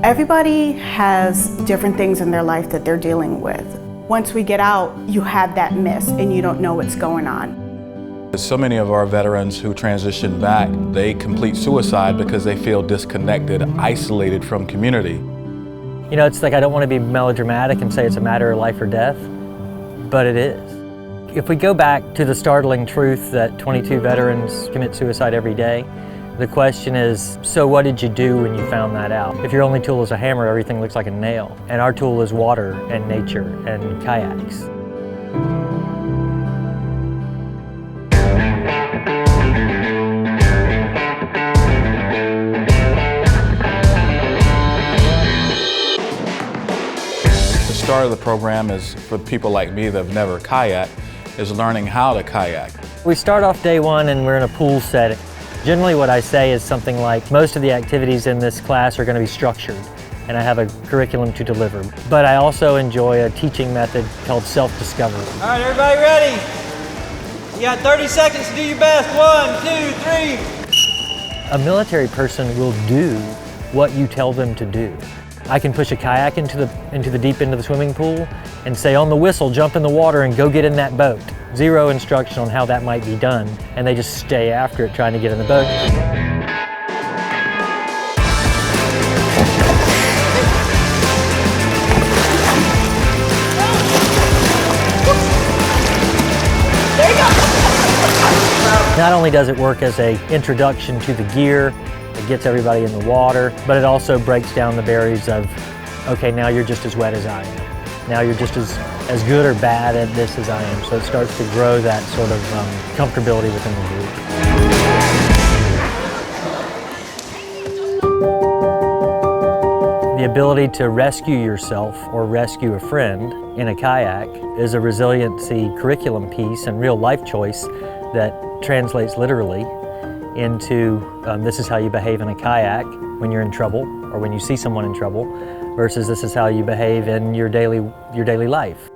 Everybody has different things in their life that they're dealing with. Once we get out, you have that miss and you don't know what's going on. So many of our veterans who transition back, they complete suicide because they feel disconnected, isolated from community. You know, it's like I don't want to be melodramatic and say it's a matter of life or death, but it is. If we go back to the startling truth that 22 veterans commit suicide every day, the question is, so what did you do when you found that out? If your only tool is a hammer, everything looks like a nail. And our tool is water and nature and kayaks. The start of the program is for people like me that have never kayaked, is learning how to kayak. We start off day one and we're in a pool setting. Generally what I say is something like, most of the activities in this class are going to be structured and I have a curriculum to deliver. But I also enjoy a teaching method called self-discovery. All right, everybody ready? You got 30 seconds to do your best. 1, 2, 3. A military person will do what you tell them to do. I can push a kayak into the deep end of the swimming pool and say, on the whistle, jump in the water and go get in that boat. Zero instruction on how that might be done, and they just stay after it trying to get in the boat. There you go. Not only does it work as an introduction to the gear, it gets everybody in the water, but it also breaks down the barriers of, okay, now you're just as wet as I am. Now you're just as good or bad at this as I am. So it starts to grow that sort of comfortability within the group. The ability to rescue yourself or rescue a friend in a kayak is a resiliency curriculum piece and real life choice that translates literally into this is how you behave in a kayak when you're in trouble or when you see someone in trouble versus this is how you behave in your daily life.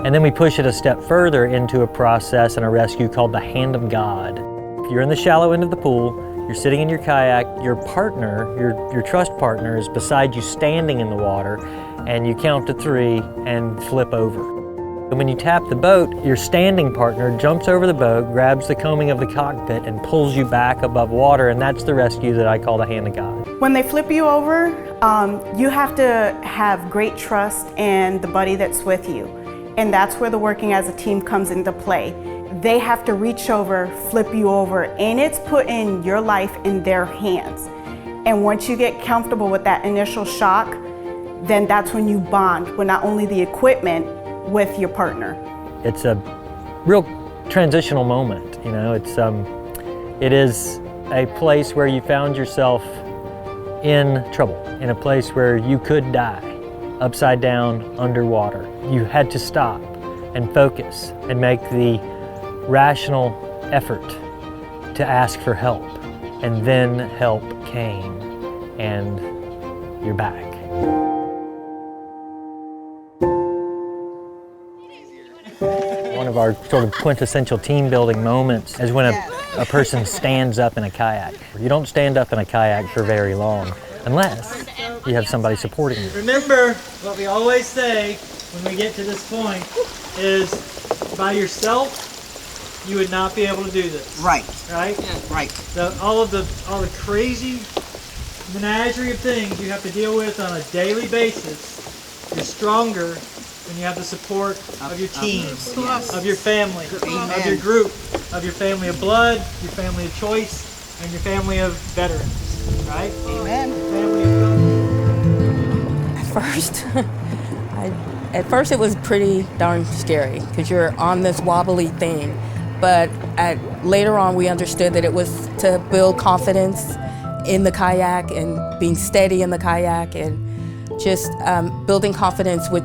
And then we push it a step further into a process and a rescue called the hand of God. If you're in the shallow end of the pool, you're sitting in your kayak, your partner, your trust partner is beside you standing in the water and you count to 3 and flip over. And when you tap the boat, your standing partner jumps over the boat, grabs the coaming of the cockpit and pulls you back above water, and that's the rescue that I call the hand of God. When they flip you over, you have to have great trust in the buddy that's with you. And that's where the working as a team comes into play. They have to reach over, flip you over, and it's putting your life in their hands. And once you get comfortable with that initial shock, then that's when you bond with not only the equipment, with your partner. It's a real transitional moment, you know. It is a place where you found yourself in trouble, in a place where you could die, upside down, underwater. You had to stop and focus and make the rational effort to ask for help, and then help came, and you're back. One of our sort of quintessential team building moments is when a person stands up in a kayak. You don't stand up in a kayak for very long unless you have somebody supporting you. Remember what we always say when we get to this point is by yourself you would not be able to do this. Right. Right? Yeah. Right. So all the crazy menagerie of things you have to deal with on a daily basis, you're stronger when you have the support of your team, of your family, of your group, of your family of blood, your family of choice, and your family of veterans, right? Amen. At first it was pretty darn scary because you're on this wobbly thing, but later on we understood that it was to build confidence in the kayak and being steady in the kayak and just building confidence with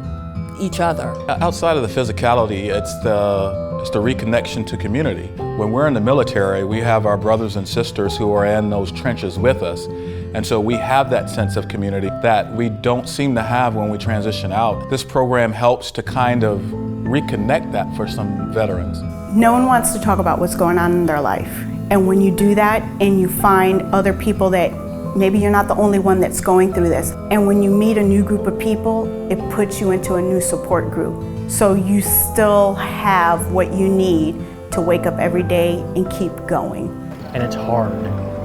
each other. Outside of the physicality, it's the reconnection to community. When we're in the military, we have our brothers and sisters who are in those trenches with us. And so we have that sense of community that we don't seem to have when we transition out. This program helps to kind of reconnect that for some veterans. No one wants to talk about what's going on in their life. And when you do that and you find other people that maybe you're not the only one that's going through this. And when you meet a new group of people, it puts you into a new support group. So you still have what you need to wake up every day and keep going. And it's hard.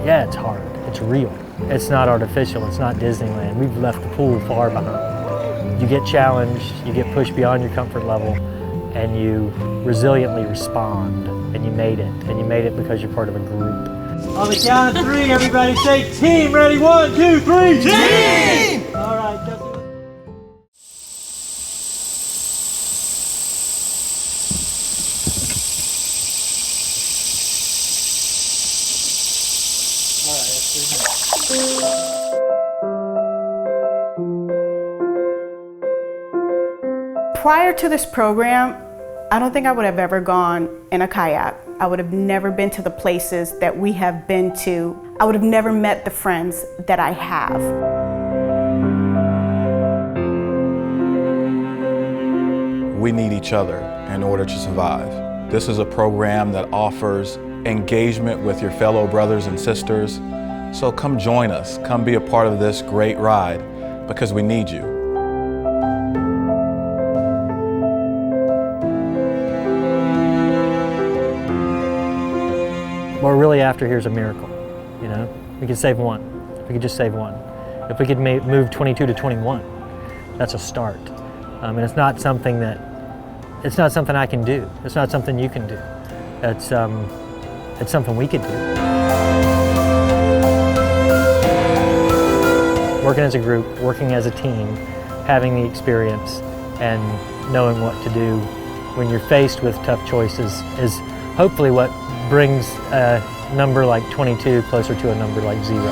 Yeah, it's hard. It's real. It's not artificial. It's not Disneyland. We've left the pool far behind. You get challenged, you get pushed beyond your comfort level, and you resiliently respond, and you made it. And you made it because you're part of a group. On the count of three, everybody say team. Ready? 1, 2, 3. Team! All right, Justin. All right, that's 3 minutes. Prior to this program, I don't think I would have ever gone in a kayak. I would have never been to the places that we have been to. I would have never met the friends that I have. We need each other in order to survive. This is a program that offers engagement with your fellow brothers and sisters. So come join us, come be a part of this great ride, because we need you. What we're really after here is a miracle, you know? We could save one, if we could just save one. If we could move 22 to 21, that's a start. And it's not something I can do. It's not something you can do. It's something we could do. Working as a group, working as a team, having the experience, and knowing what to do when you're faced with tough choices is hopefully what brings a number like 22 closer to a number like 0.